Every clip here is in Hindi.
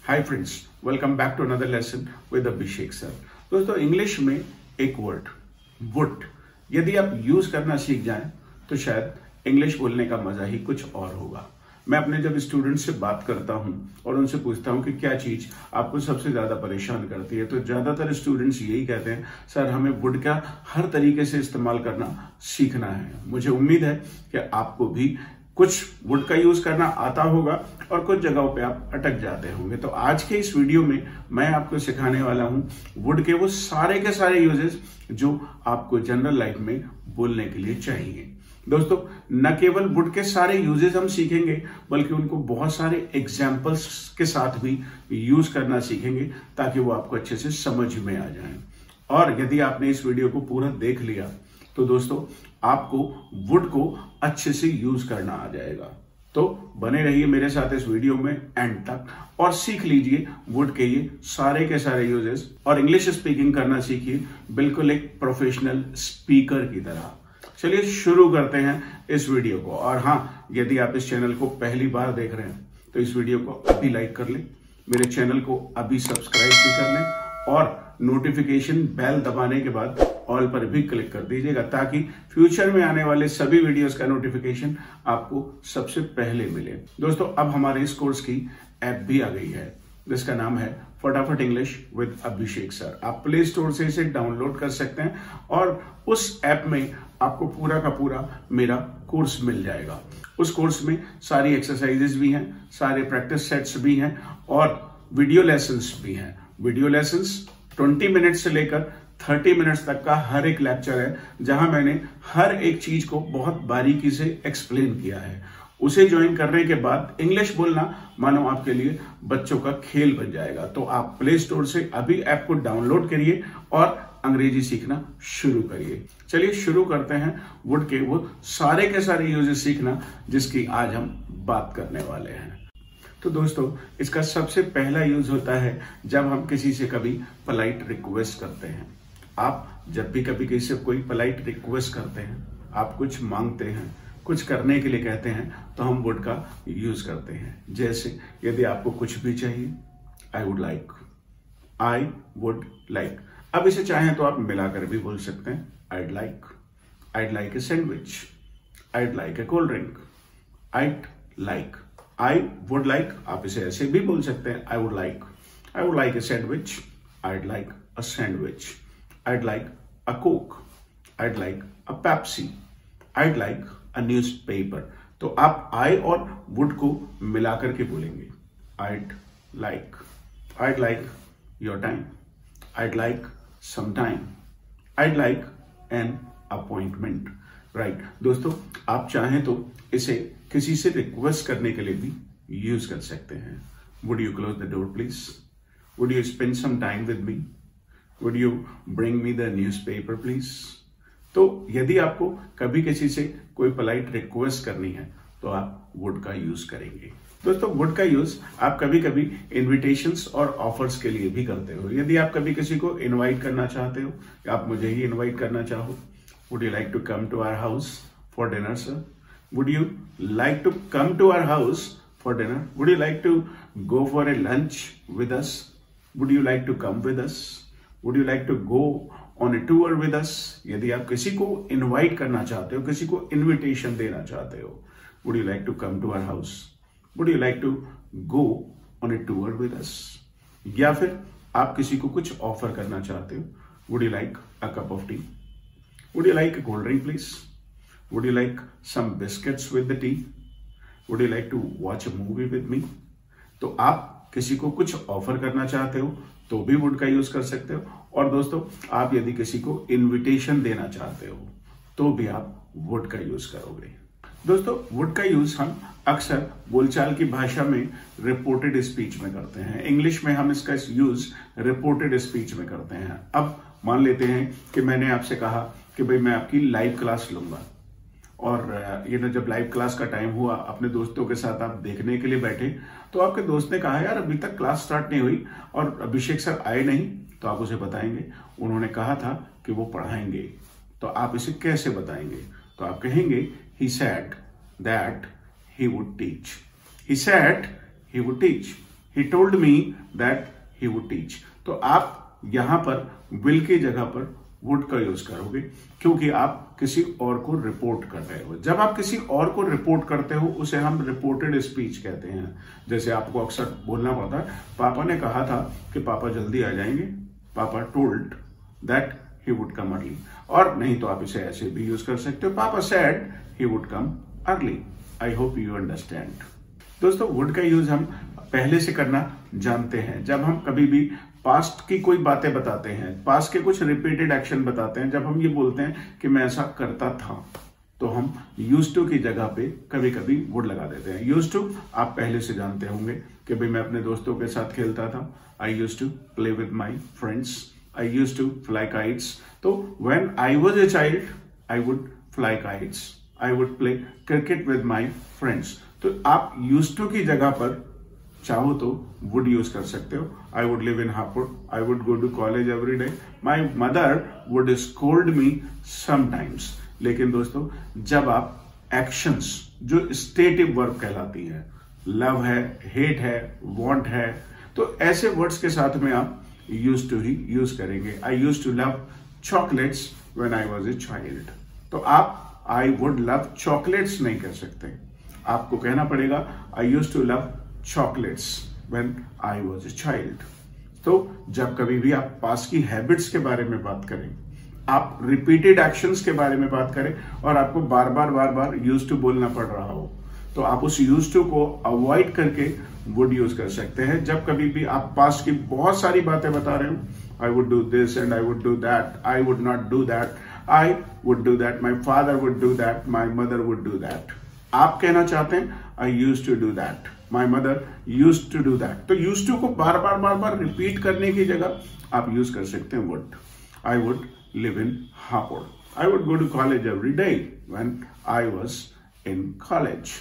Hi friends, welcome back to another lesson with Abhishek sir. दोस्तों, इंग्लिश में एक वर्ड वुड यदि आप यूज करना सीख जाएं तो शायद इंग्लिश बोलने का मजा ही कुछ और होगा। मैं अपने जब स्टूडेंट्स से बात करता हूं और उनसे पूछता हूं कि क्या चीज आपको सबसे ज्यादा परेशान करती है, तो ज्यादातर स्टूडेंट्स यही कहते हैं, सर हमें वुड का हर तरीके से इस्तेमाल करना सीखना है। मुझे उम्मीद है कि आपको भी कुछ वुड का यूज करना आता होगा और कुछ जगहों पे आप अटक जाते होंगे। तो आज के इस वीडियो में मैं आपको सिखाने वाला हूं वुड के वो सारे के सारे यूजेस जो आपको जनरल लाइफ में बोलने के लिए चाहिए। दोस्तों, न केवल वुड के सारे यूजेस हम सीखेंगे बल्कि उनको बहुत सारे एग्जाम्पल्स के साथ भी यूज करना सीखेंगे ताकि वो आपको अच्छे से समझ में आ जाए। और यदि आपने इस वीडियो को पूरा देख लिया तो दोस्तों आपको वुड को अच्छे से यूज करना आ जाएगा। तो बने रहिए मेरे साथ इस वीडियो में एंड तक और सीख लीजिए वुड के ये सारे के सारे यूजेस और इंग्लिश स्पीकिंग करना सीखिए बिल्कुल एक प्रोफेशनल स्पीकर की तरह। चलिए शुरू करते हैं इस वीडियो को। और हाँ, यदि आप इस चैनल को पहली बार देख रहे हैं तो इस वीडियो को अभी लाइक कर लें, मेरे चैनल को अभी सब्सक्राइब भी कर लें और नोटिफिकेशन बेल दबाने के बाद ऑल पर भी क्लिक कर दीजिएगा ताकि फ्यूचर में आने वाले सभी वीडियोस का नोटिफिकेशन आपको सबसे पहले मिले। दोस्तों, अब हमारे इस कोर्स की ऐप भी आ गई है जिसका नाम है फटाफट इंग्लिश विद अभिषेक सर। आप प्ले स्टोर से इसे डाउनलोड कर सकते हैं और उस ऐप में आपको पूरा का पूरा मेरा कोर्स मिल जाएगा। उस कोर्स में सारी एक्सरसाइजेस भी हैं, सारे प्रैक्टिस सेट्स भी हैं और वीडियो लेसन्स भी हैं। वीडियो लेसन्स 20 मिनट से लेकर 30 मिनट्स तक का हर एक लेक्चर है जहां मैंने हर एक चीज को बहुत बारीकी से एक्सप्लेन किया है। उसे ज्वाइन करने के बाद इंग्लिश बोलना मानो आपके लिए बच्चों का खेल बन जाएगा। तो आप प्ले स्टोर से अभी ऐप को डाउनलोड करिए और अंग्रेजी सीखना शुरू करिए। चलिए शुरू करते हैं वुड के वो सारे के सारे यूजेस सीखना जिसकी आज हम बात करने वाले हैं। तो दोस्तों, इसका सबसे पहला यूज होता है जब हम किसी से कभी पोलाइट रिक्वेस्ट करते हैं। आप जब भी कभी किसी से कोई पोलाइट रिक्वेस्ट करते हैं, आप कुछ मांगते हैं, कुछ करने के लिए कहते हैं, तो हम वुड का यूज करते हैं। जैसे यदि आपको कुछ भी चाहिए, आई would like, I would like. अब इसे चाहें तो आप मिलाकर भी बोल सकते हैं, I'd like a sandwich, I'd like a cold drink, I'd like, I would like. आप इसे ऐसे भी बोल सकते हैं, I would like a sandwich, I'd like a sandwich, I'd like a Coke, I'd like a Pepsi, I'd like a newspaper. तो आप आई और वुड को मिलाकर के बोलेंगे, I'd like your time, I'd like some time, I'd like an appointment. Right दोस्तों, आप चाहें तो इसे किसी से रिक्वेस्ट करने के लिए भी यूज कर सकते हैं। Would you close the door please, would you spend some time with me, would you bring me the newspaper please. तो यदि आपको कभी किसी से कोई पोलाइट रिक्वेस्ट करनी है तो आप वुड का यूज करेंगे। दोस्तों, वुड का यूज आप कभी कभी इन्विटेशंस और ऑफर्स के लिए भी करते हो। यदि आप कभी किसी को इनवाइट करना चाहते हो, आप मुझे ही इनवाइट करना चाहो, would you like to come to our house for dinner sir, would you like to come to our house for dinner, would you like to go for a lunch with us, would you like to come with us, would you like to go on a tour with us. यदि आप किसी को इनवाइट करना चाहते हो, किसी को इनविटेशन देना चाहते हो, would you like to come to our house, would you like to go on a tour with us. या फिर आप किसी को कुछ ऑफर करना चाहते हो, would you like a cup of tea, would you like a cold drink please, would you like some biscuits with the tea, would you like to watch a movie with me. तो आप किसी को कुछ ऑफर करना चाहते हो तो भी वुड का यूज कर सकते हो। और दोस्तों, आप यदि किसी को इनविटेशन देना चाहते हो तो भी आप वुड का यूज करोगे। दोस्तों, वुड का यूज हम अक्सर बोलचाल की भाषा में रिपोर्टेड स्पीच में करते हैं। इंग्लिश में हम इसका यूज रिपोर्टेड स्पीच में करते हैं। अब मान लेते हैं कि मैंने आपसे कहा कि भाई मैं आपकी लाइव क्लास लूंगा और ये ना जब लाइव क्लास का टाइम हुआ, अपने दोस्तों के साथ आप देखने के लिए बैठे तो आपके दोस्त ने कहा यार अभी तक क्लास स्टार्ट नहीं हुई और अभिषेक सर आए नहीं, तो आप उसे बताएंगे उन्होंने कहा था कि वो पढ़ाएंगे। तो आप इसे कैसे बताएंगे? तो आप कहेंगे he said that he would teach, he said he would teach, he told me that he would teach. तो आप यहां पर विल की जगह पर वुड का यूज करोगे, क्योंकि आप किसी और को रिपोर्ट कर रहे हो। जब आप किसी और को रिपोर्ट करते हो उसे हम रिपोर्टेड स्पीच कहते हैं। जैसे आपको अक्सर बोलना पड़ता है, पापा ने कहा था कि पापा जल्दी आ जाएंगे, पापा told that he would come early. और नहीं तो आप इसे ऐसे भी यूज कर सकते हो, पापा said he would come early. I hope you understand. दोस्तों, वुड का यूज हम पहले से करना जानते हैं। जब हम कभी भी पास्ट की कोई बातें बताते हैं, पास्ट के कुछ रिपीटेड एक्शन बताते हैं, जब हम ये बोलते हैं कि मैं ऐसा करता था, तो हम यूज्ड टू की जगह पे कभी कभी वुड लगा देते हैं। यूज्ड टू आप पहले से जानते होंगे कि भाई मैं अपने दोस्तों के साथ खेलता था, I used to play with my friends, I used to fly kites. तो when I was a child I would fly kites, I would play cricket with my friends. तो आप यूज्ड टू की जगह पर चाहो तो वुड यूज कर सकते हो। I would live in Hapur, I would go to college every day, my mother would scold me sometimes. लेकिन दोस्तों, जब आप एक्शंस जो स्टेटिव वर्ब कहलाती है, लव है, हेट है, वांट है, तो ऐसे वर्ड्स के साथ में आप यूज टू ही यूज करेंगे। I use to love chocolates when I was a child. तो आप आई वुड लव चॉकलेट्स नहीं कह सकते, आपको कहना पड़ेगा I use to love chocolates when I was a child। तो जब कभी भी आप पास की हैबिट्स के बारे में बात करें, आप रिपीटेड एक्शंस के बारे में बात करें और आपको बार बार यूज टू बोलना पड़ रहा हो, तो आप उस यूज टू को अवॉइड करके वुड यूज कर सकते हैं। जब कभी भी आप पास की बहुत सारी बातें बता रहे हो, I would do this and I would do that, I would not do that, I would do that, my father would do that, my mother would do that. आप कहना चाहते हैं I use to do that, my mother use to do that. तो यूज टू को बार बार रिपीट करने की जगह आप यूज कर सकते हैं would. I would live in Hapur, I would go to college every day when I was in college.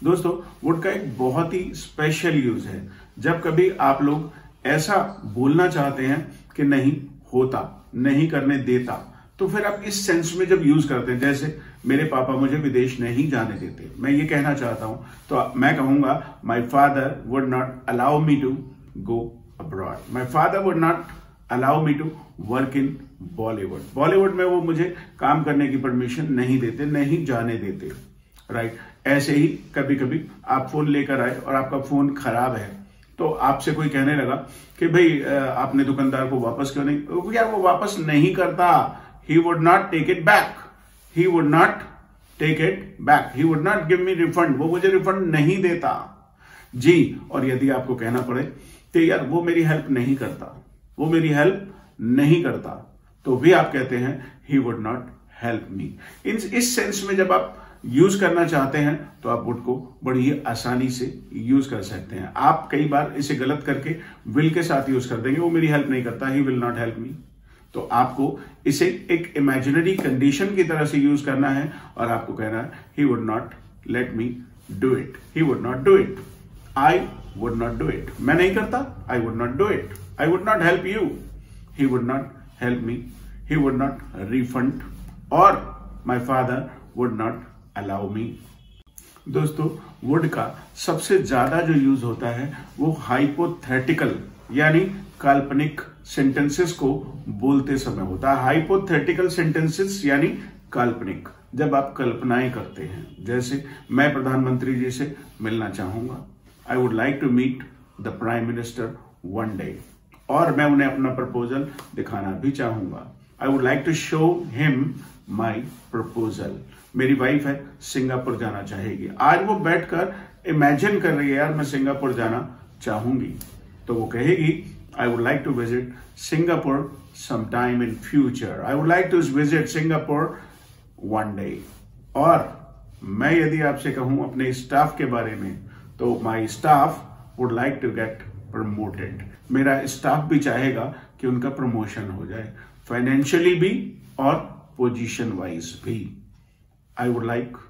दोस्तों, वुड का एक बहुत ही स्पेशल यूज है। जब कभी आप लोग ऐसा बोलना चाहते हैं कि नहीं होता, नहीं करने देता, तो फिर आप इस सेंस में जब यूज करते हैं, जैसे मेरे पापा मुझे विदेश नहीं जाने देते, मैं ये कहना चाहता हूं, तो मैं कहूंगा my father would not allow me to go abroad, my father would not allow me to work in Bollywood. Bollywood में वो मुझे काम करने की परमिशन नहीं देते, नहीं जाने देते, राइट। ऐसे ही कभी कभी आप फोन लेकर आए और आपका फोन खराब है, तो आपसे कोई कहने लगा कि भाई आपने दुकानदार को वापस क्यों नहीं, यार वो वापस नहीं करता, he would not take it back, he would not take it back, he would not give me refund, वो मुझे रिफंड नहीं देता जी। और यदि आपको कहना पड़े तो यार वो मेरी हेल्प नहीं करता, वो मेरी हेल्प नहीं करता, तो भी आप कहते हैं he would not help me। इस सेंस में जब आप यूज करना चाहते हैं तो आप वुड को बड़ी ही आसानी से यूज कर सकते हैं। आप कई बार इसे गलत करके विल के साथ यूज कर देंगे, वो मेरी हेल्प नहीं करता, ही विल नॉट हेल्प मी। तो आपको इसे एक इमेजिनरी कंडीशन की तरह से यूज करना है और आपको कहना है he would not let me do it, he would not do it, I would not do it. मैं नहीं करता, I would not do it, I would not help you, he would not help me, he would not refund, और my father would not allow me. दोस्तों, वुड का सबसे ज्यादा जो यूज होता है वो हाइपोथेटिकल यानी काल्पनिक सेंटेंसेस को बोलते समय होता है। हाइपोथेटिकल सेंटेंसेस यानी काल्पनिक, जब आप कल्पनाएं करते हैं, जैसे मैं प्रधानमंत्री जी से मिलना चाहूंगा, I would like to meet the prime minister one day, और मैं उन्हें अपना प्रपोजल दिखाना भी चाहूंगा, I would like to show him my proposal. मेरी वाइफ है, सिंगापुर जाना चाहेगी, आज वो बैठकर इमेजिन कर रही है यार मैं सिंगापुर जाना चाहूंगी, तो वो कहेगी I would like to visit Singapore sometime in future. I would like to visit Singapore one day. और मैं यदि आपसे कहूं अपने स्टाफ के बारे में, तो my staff would like to get promoted. मेरा स्टाफ भी चाहेगा कि उनका प्रमोशन हो जाए, फाइनेंशियली भी और पोजीशन वाइज भी। I would like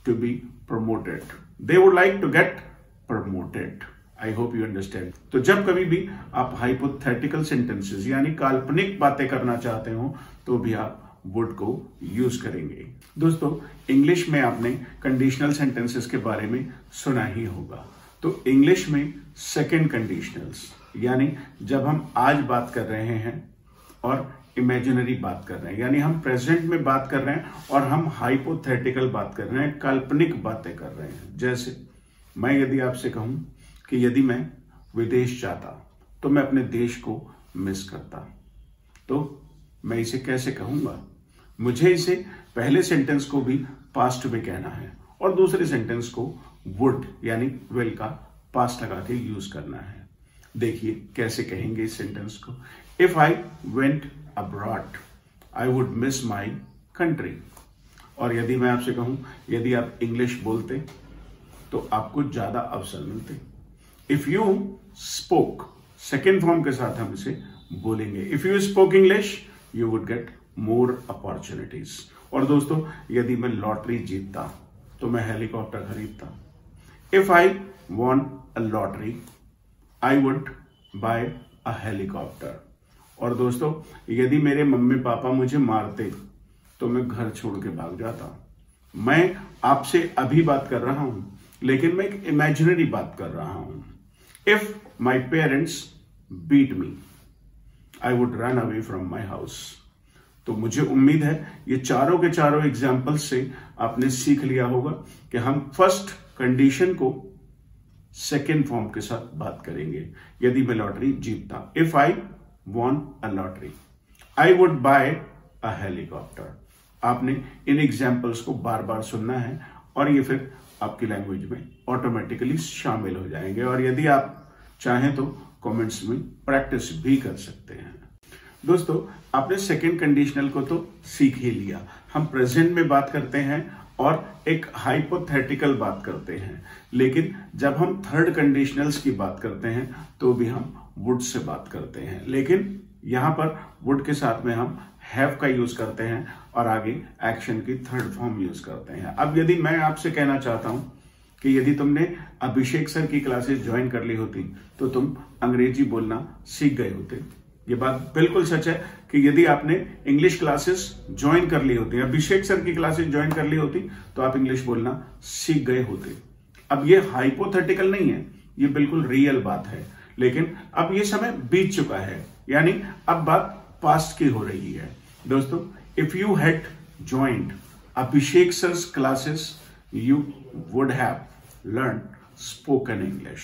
to be promoted. They would like to get promoted. I hope you understand. तो जब कभी भी आप हाइपोथेटिकल सेंटेंसेस यानी काल्पनिक बातें करना चाहते हो तो भी आप वुड को यूज करेंगे। दोस्तों, इंग्लिश में आपने कंडीशनल सेंटेंसेस के बारे में सुना ही होगा। तो इंग्लिश में सेकंड कंडीशनल्स, यानी जब हम आज बात कर रहे हैं और इमेजिनरी बात कर रहे हैं, यानी हम प्रेजेंट में बात कर रहे हैं और हम हाइपोथेटिकल बात कर रहे हैं, काल्पनिक बातें कर रहे हैं। जैसे मैं यदि आपसे कहूं कि यदि मैं विदेश जाता तो मैं अपने देश को मिस करता, तो मैं इसे कैसे कहूंगा? मुझे इसे पहले सेंटेंस को भी पास्ट में कहना है और दूसरे सेंटेंस को वुड यानी विल का पास्ट लगा के यूज करना है। देखिए कैसे कहेंगे इस सेंटेंस को। If I went abroad I would miss my country. और यदि मैं आपसे कहूं यदि आप इंग्लिश बोलते तो आपको ज्यादा अवसर मिलते। If you spoke, second form के साथ हम इसे बोलेंगे, if you spoke English you would get more opportunities. और दोस्तों यदि मैं लॉटरी जीतता तो मैं हेलीकॉप्टर खरीदता। If I von a lottery I would buy a helicopter. और दोस्तों यदि मेरे मम्मी पापा मुझे मारते तो मैं घर छोड़ के भाग जाता। मैं आपसे अभी बात कर रहा हूं लेकिन मैं एक इमेजिनरी बात कर रहा हूं। If my parents beat me I would run away from my house. तो मुझे उम्मीद है ये चारों के चारों एग्जाम्पल्स से आपने सीख लिया होगा कि हम फर्स्ट कंडीशन को सेकेंड फॉर्म के साथ बात करेंगे। यदि मैं लॉटरी जीतता, if I von a lottery I would buy a helicopter. आपने इन एग्जाम्पल्स को बार बार सुनना है और ये फिर आपकी लैंग्वेज में ऑटोमेटिकली शामिल हो जाएंगे। और यदि आप चाहें तो कमेंट्स में प्रैक्टिस भी कर सकते हैं। दोस्तों आपने सेकंड कंडीशनल को तो सीख ही लिया। हम प्रेजेंट में बात करते हैं और एक हाइपोथेटिकल बात करते हैं, लेकिन जब हम थर्ड कंडीशनल्स की बात करते हैं तो भी हम वुड से बात करते हैं, लेकिन यहां पर वुड के साथ में हम हैव का यूज करते हैं और आगे एक्शन की थर्ड फॉर्म यूज करते हैं। अब यदि मैं आपसे कहना चाहता हूं कि यदि तुमने अभिषेक सर की क्लासेस ज्वाइन कर ली होती तो तुम अंग्रेजी बोलना सीख गए होते। ये बात बिल्कुल सच है कि यदि आपने इंग्लिश क्लासेस ज्वाइन कर ली होती, अभिषेक सर की क्लासेस ज्वाइन कर ली होती तो आप इंग्लिश बोलना सीख गए होते। अब ये हाइपोथेटिकल नहीं है, ये बिल्कुल रियल बात है, लेकिन अब ये समय बीत चुका है, यानी अब बात पास्ट की हो रही है। दोस्तों if you had joined Abhishek सर's classes you would have learned spoken English.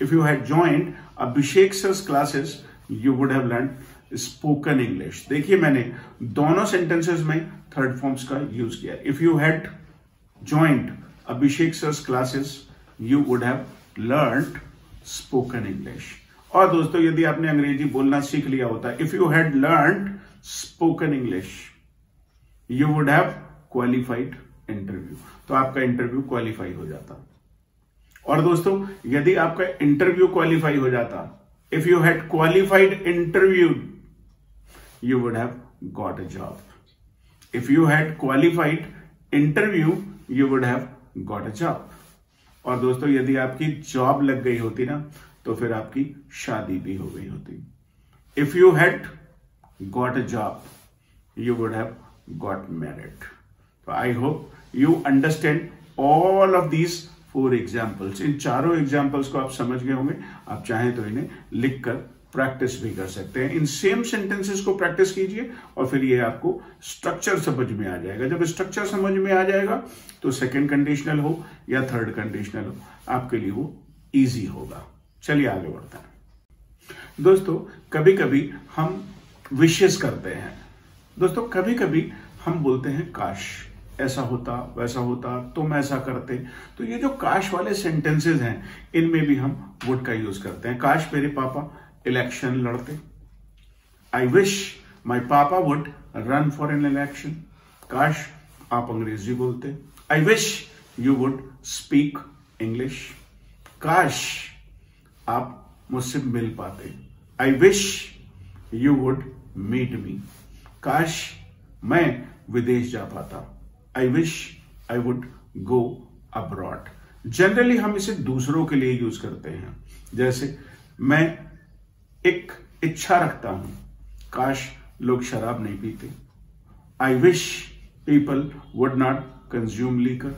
If you had joined Abhishek sir's classes you would have learned spoken English. देखिए मैंने दोनों सेंटेंसेस में थर्ड फॉर्म्स का यूज किया। If you had joined Abhishek sir's classes you would have learned spoken English. और दोस्तों यदि आपने अंग्रेजी बोलना सीख लिया होता, if you had learned spoken English you would have qualified interview, तो आपका इंटरव्यू क्वालिफाई हो जाता। और दोस्तों यदि आपका इंटरव्यू क्वालिफाई हो जाता, if you had qualified interview you would have got a job. If you had qualified interview you would have got a job. और दोस्तों यदि आपकी जॉब लग गई होती ना तो फिर आपकी शादी भी हो गई होती। If you had got a job you would have got married. तो I hope you understand all of these 4 examples. इन चारों एग्जाम्पल्स को आप समझ गए होंगे। आप चाहें तो इन्हें लिखकर प्रैक्टिस भी कर सकते हैं। इन सेम सेंटेंसेस को प्रैक्टिस कीजिए और फिर ये आपको स्ट्रक्चर समझ में आ जाएगा। जब स्ट्रक्चर समझ में आ जाएगा तो सेकंड कंडीशनल हो या थर्ड कंडीशनल हो आपके लिए वो इजी होगा। चलिए आगे बढ़ते हैं। दोस्तों कभी कभी हम विशेष करते हैं। दोस्तों कभी कभी हम बोलते हैं काश ऐसा होता वैसा होता तुम ऐसा करते। तो ये जो काश वाले सेंटेंसेस हैं इनमें भी हम वुड का यूज करते हैं। काश मेरे पापा इलेक्शन लड़ते, आई wish my papa would run for an election. काश आप अंग्रेजी बोलते, I wish you would speak English. काश आप मुझसे मिल पाते, I wish you would meet me. काश मैं विदेश जा पाता, I wish I would go abroad. Generally हम इसे दूसरों के लिए यूज करते हैं। जैसे मैं एक इच्छा रखता हूं, काश लोग शराब नहीं पीते, I wish people would not consume liquor.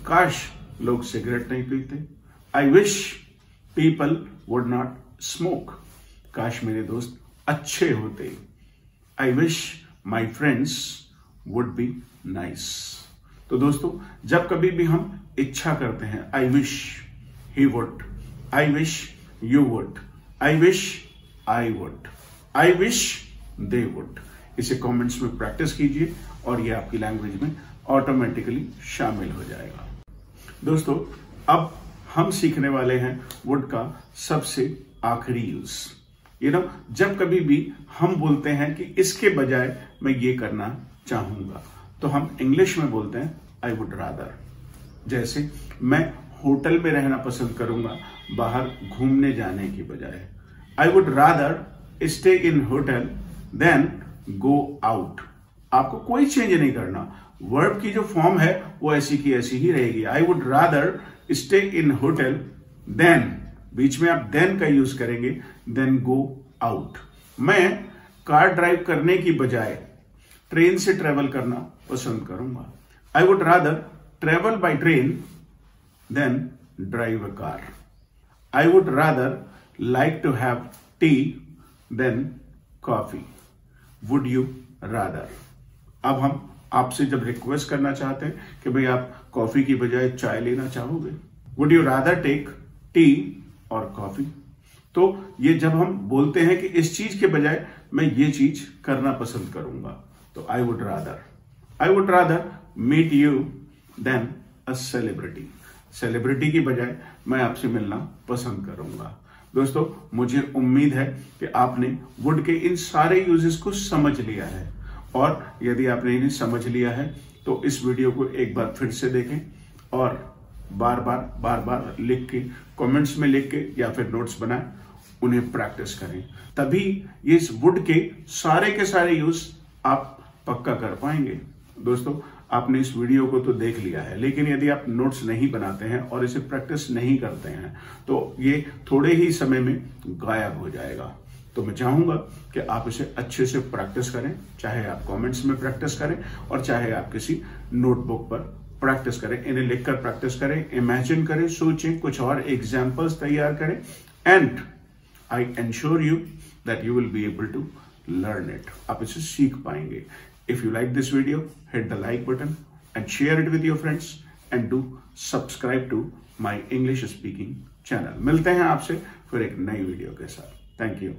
काश लोग सिगरेट नहीं पीते, I wish people would not smoke. काश मेरे दोस्त अच्छे होते। आई wish my friends would be nice. तो दोस्तों, जब कभी भी हम इच्छा करते हैं, I wish he would, I wish you would, I wish I would, I wish they would, इसे कमेंट्स में प्रैक्टिस कीजिए और ये आपकी लैंग्वेज में ऑटोमेटिकली शामिल हो जाएगा। दोस्तों, अब हम सीखने वाले हैं वुड का सबसे आखिरी यूज। जब कभी भी हम बोलते हैं कि इसके बजाय मैं ये करना चाहूंगा, तो हम इंग्लिश में बोलते हैं आई वुड रादर। जैसे मैं होटल में रहना पसंद करूंगा बाहर घूमने जाने की बजाय। I would rather stay in hotel than go out. आपको कोई चेंज नहीं करना, वर्ब की जो फॉर्म है वो ऐसी की ऐसी ही रहेगी। I would rather stay in hotel than, बीच में आप देन का यूज करेंगे, देन गो आउट। मैं कार ड्राइव करने की बजाय ट्रेन से ट्रेवल करना पसंद करूंगा। I would rather travel by train than drive a car. I would rather like to have tea than coffee. Would you rather. अब हम आपसे जब रिक्वेस्ट करना चाहते हैं कि भाई आप कॉफी की बजाय चाय लेना चाहोगे, would you rather take tea और कॉफी। तो ये जब हम बोलते हैं कि इस चीज के बजाय मैं ये चीज करना पसंद करूंगा, तो I would rather meet you than a celebrity. Celebrity की बजाय मैं आपसे मिलना पसंद करूंगा। दोस्तों, मुझे उम्मीद है कि आपने वुड के इन सारे यूजेस को समझ लिया है, और यदि आपने इन्हें समझ लिया है तो इस वीडियो को एक बार फिर से देखें और बार बार लिख के, कमेंट्स में लिख के या फिर नोट्स बनाएं, उन्हें प्रैक्टिस करें। तभी ये इस वुड के सारे यूज आप पक्का कर पाएंगे। दोस्तों, आपने इस वीडियो को तो देख लिया है, लेकिन यदि आप नोट्स नहीं बनाते हैं और इसे प्रैक्टिस नहीं करते हैं तो ये थोड़े ही समय में गायब हो जाएगा। तो मैं चाहूंगा कि आप इसे अच्छे से प्रैक्टिस करें, चाहे आप कमेंट्स में प्रैक्टिस करें और चाहे आप किसी नोटबुक पर प्रैक्टिस करें। इन्हें लिखकर प्रैक्टिस करें, इमेजिन करें, सोचें, कुछ और एग्जाम्पल्स तैयार करें, and I ensure you that you will be able to learn it. आप इसे सीख पाएंगे। If you like this video, hit the like button and share it with your friends and do subscribe to my English speaking channel. मिलते हैं आपसे फिर एक नई वीडियो के साथ। Thank you.